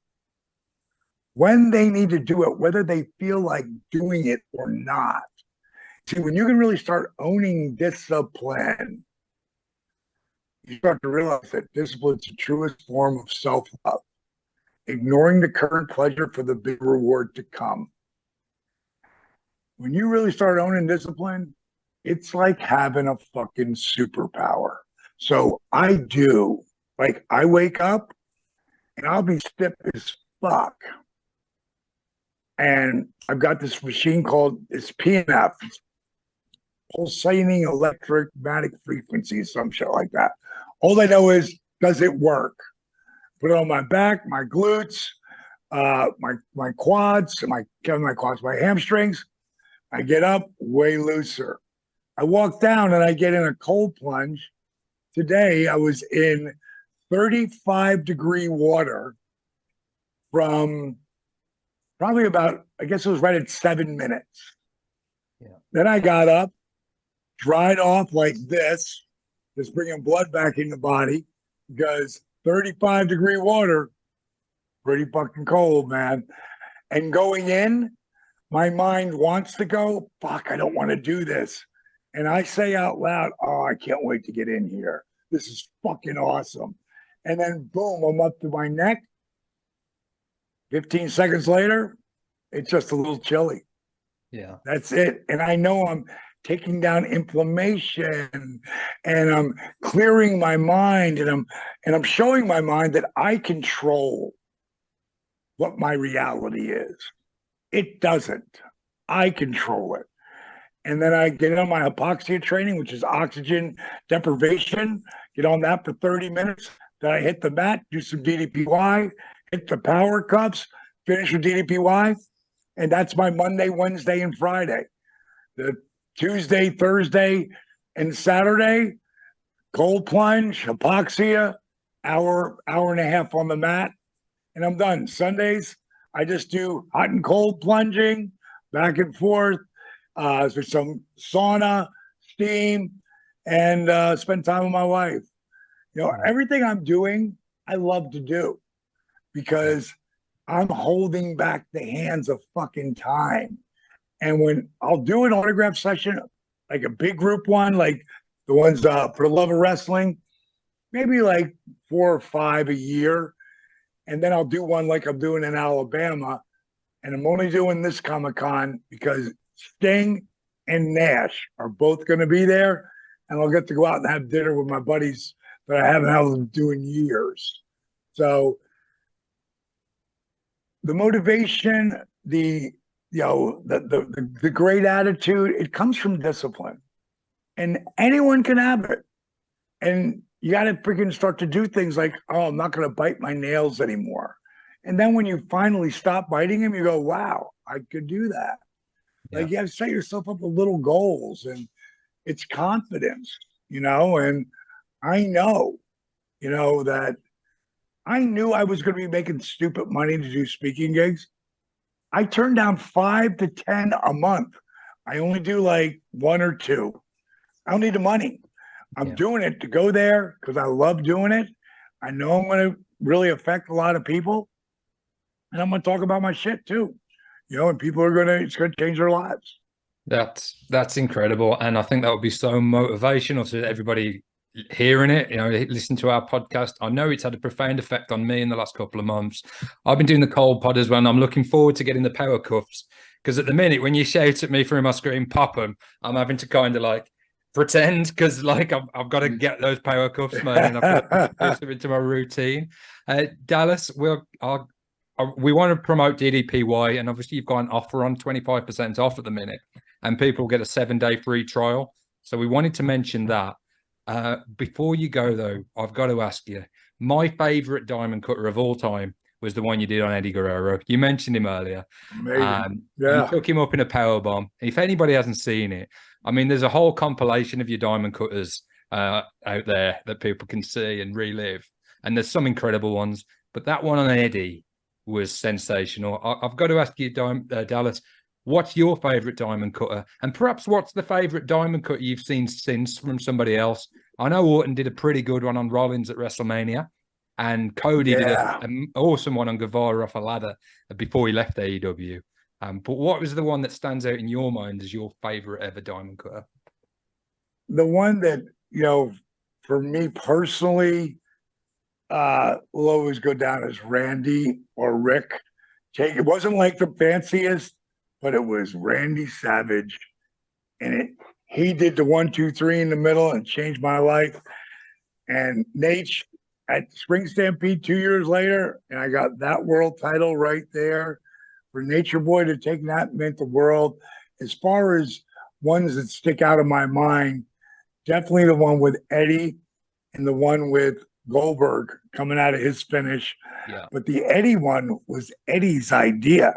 When they need to do it, whether they feel like doing it or not. See, when you can really start owning discipline, you start to realize that discipline is the truest form of self-love, ignoring the current pleasure for the big reward to come. When you really start owning discipline, it's like having a fucking superpower. So I wake up and I'll be stiff as fuck. And I've got this machine called, it's PNF, pulsating electromagnetic frequency, some shit like that. All I know is, does it work? Put it on my back, my glutes, my quads, my hamstrings. I get up way looser. I walk down and I get in a cold plunge. Today I was in 35-degree water from probably about, I guess it was right at 7 minutes. Yeah. Then I got up, dried off like this, just bringing blood back in the body, because 35-degree water, pretty fucking cold, man. And going in, my mind wants to go, fuck, I don't want to do this. And I say out loud, oh, I can't wait to get in here. This is fucking awesome. And then boom, I'm up to my neck. 15 seconds later, it's just a little chilly. Yeah. That's it. And I know I'm taking down inflammation and I'm clearing my mind and I'm showing my mind that I control what my reality is. It doesn't. I control it. And then I get on my hypoxia training, which is oxygen deprivation, get on that for 30 minutes. Then I hit the mat, do some DDPY, hit the power cups, finish with DDPY. And that's my Monday, Wednesday, and Friday. The Tuesday, Thursday, and Saturday, cold plunge, hypoxia, hour and a half on the mat, and I'm done. Sundays, I just do hot and cold plunging, back and forth, so some sauna, steam, and spend time with my wife. Everything I'm doing, I love to do because I'm holding back the hands of fucking time. And when I'll do an autograph session, like a big group one, like the ones for the love of wrestling, maybe like 4 or 5 a year. And then I'll do one like I'm doing in Alabama. And I'm only doing this Comic-Con because Sting and Nash are both going to be there. And I'll get to go out and have dinner with my buddies that I haven't had to do in years. So the motivation, the great attitude, it comes from discipline. And anyone can have it. And you got to freaking start to do things like, oh, I'm not going to bite my nails anymore. And then when you finally stop biting them, you go, wow, I could do that. Yeah. Like you have to set yourself up with little goals, and it's confidence, and I know, that I knew I was going to be making stupid money to do speaking gigs. I turned down 5 to 10 a month. I only do like 1 or 2. I don't need the money. I'm doing it to go there because I love doing it. I know I'm going to really affect a lot of people. And I'm going to talk about my shit too. And people are it's going to change their lives. That's incredible. And I think that would be so motivational to everybody hearing it, listen to our podcast. I know it's had a profound effect on me in the last couple of months. I've been doing the cold pod as well, and I'm looking forward to getting the power cuffs, because at the minute when you shout at me through my screen, pop them, I'm having to kind of like pretend, because like I've got to get those power cuffs, man, and I've got to put it into my routine. Dallas, we want to promote DDPY, and obviously you've got an offer on 25% off at the minute, and people get a 7-day free trial. So we wanted to mention that. Before you go though, I've got to ask you, my favorite diamond cutter of all time was the one you did on Eddie Guerrero. You mentioned him earlier. You took him up in a power bomb. If anybody hasn't seen it, I mean, there's a whole compilation of your diamond cutters out there that people can see and relive, and there's some incredible ones, but that one on Eddie was sensational. I've got to ask you, Dallas, what's your favorite diamond cutter? And perhaps what's the favorite diamond cutter you've seen since from somebody else? I know Orton did a pretty good one on Rollins at WrestleMania, and Cody did an awesome one on Guevara off a ladder before he left AEW. But what was the one that stands out in your mind as your favorite ever diamond cutter? The one that, for me personally, will always go down as Randy or Rick. It wasn't like the fanciest, but it was Randy Savage, and he did the 1, 2, 3 in the middle and changed my life. And Nate at Spring Stampede 2 years later, and I got that world title right there. For Nature Boy to take that meant the world. As far as ones that stick out of my mind, definitely the one with Eddie and the one with Goldberg coming out of his finish. Yeah. But the Eddie one was Eddie's idea.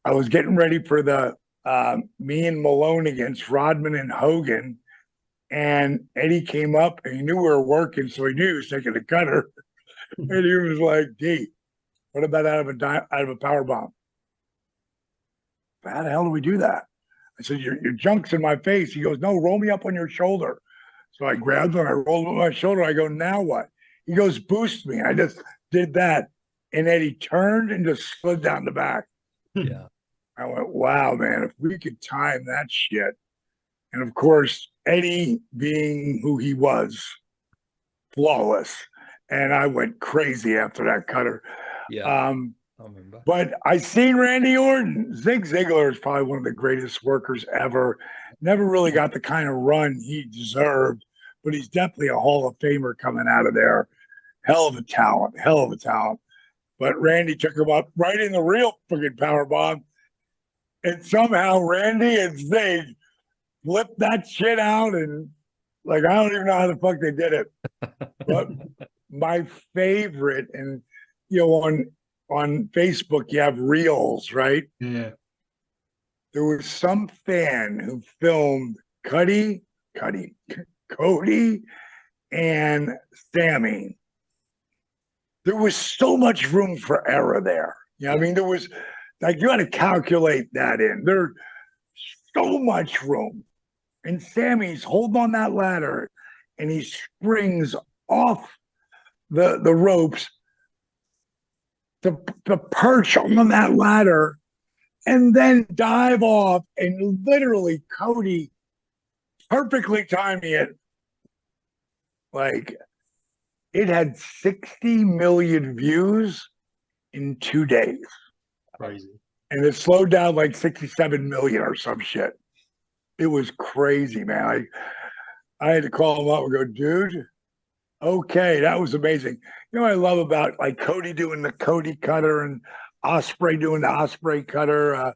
I was getting ready for the me and Malone against Rodman and Hogan, and Eddie came up and he knew we were working, so he knew he was taking a cutter. And he was like, "D, what about out of a power bomb?" How the hell do we do that? I said, your junk's in my face. He goes, "No, roll me up on your shoulder." So I grabbed him, I rolled him on my shoulder. I go, "Now what?" He goes, "Boost me." I just did that. And Eddie turned and just slid down the back. Yeah. I went, wow, man, if we could time that shit. And of course, Eddie being who he was, flawless. And I went crazy after that cutter. Yeah. I remember. But I seen Randy Orton. Zig Ziglar is probably one of the greatest workers ever. Never really got the kind of run he deserved, but he's definitely a Hall of Famer coming out of there. Hell of a talent. Hell of a talent. But Randy took him up right in the real freaking powerbomb. And somehow Randy and Zig flipped that shit out. And like, I don't even know how the fuck they did it. But my favorite, and you know, on Facebook, you have reels, right? Yeah. There was some fan who filmed Cody, and Sammy. There was so much room for error there. You know, I mean, there was like, you got to calculate that in. There's so much room. And Sammy's holding on that ladder and he springs off the ropes to perch on that ladder and then dive off, and literally Cody perfectly timing it. Like, it had 60 million views in 2 days. Crazy. And it slowed down like 67 million or some shit. It was crazy, man. I had to call him up and go, dude, okay, that was amazing. You know what I love about like Cody doing the Cody cutter and Osprey doing the Osprey cutter?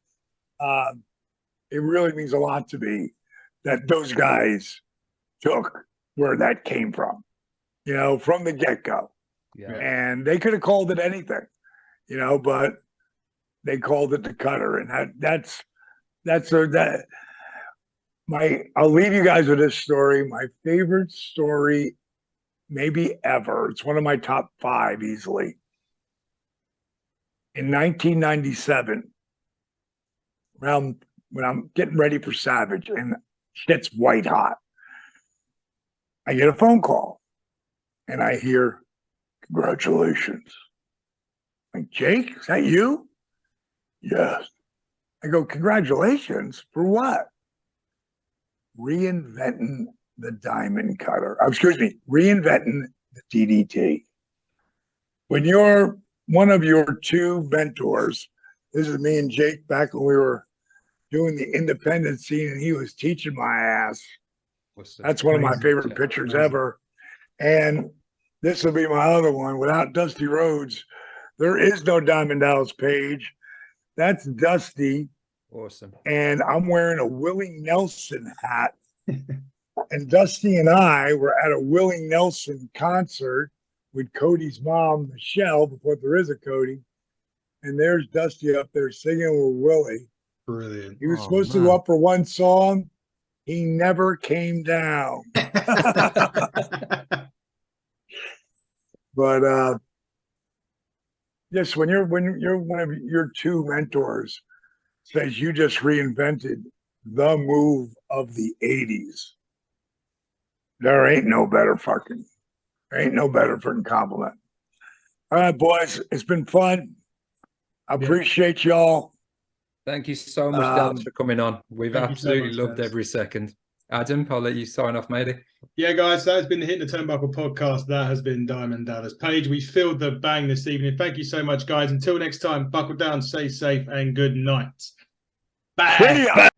It really means a lot to me that those guys took where that came from, you know, from the get-go. Yeah. And they could have called it anything, you know, but they called it the cutter. And I'll leave you guys with this story. My favorite story maybe ever. It's one of my top 5 easily. In 1997, around when I'm getting ready for Savage and shit's white hot, I get a phone call and I hear, congratulations. Like, Jake, is that you? Yes. I go, congratulations for what? Reinventing the diamond cutter. Reinventing the DDT. When you're one of your 2 mentors, this is me and Jake back when we were doing the independent scene and he was teaching my ass. That's one of my favorite pictures ever. And this will be my other one. Without Dusty Rhodes, there is no Diamond Dallas Page. That's Dusty. Awesome. And I'm wearing a Willie Nelson hat. And Dusty and I were at a Willie Nelson concert with Cody's mom, Michelle, before there is a Cody. And there's Dusty up there singing with Willie. Brilliant. He was supposed to go up for one song. He never came down. But yes, when you're one of your 2 mentors says you just reinvented the move of the 80s, there ain't no better fucking compliment. All right, boys, it's been fun. I appreciate y'all. Thank you so much, Dallas, for coming on. We've absolutely loved every second. Adam, I'll let you sign off, matey. Yeah, guys, that has been the Hitting the Turnbuckle podcast. That has been Diamond Dallas Page. We filled the bang this evening. Thank you so much, guys. Until next time, buckle down, stay safe, and good night. Bye.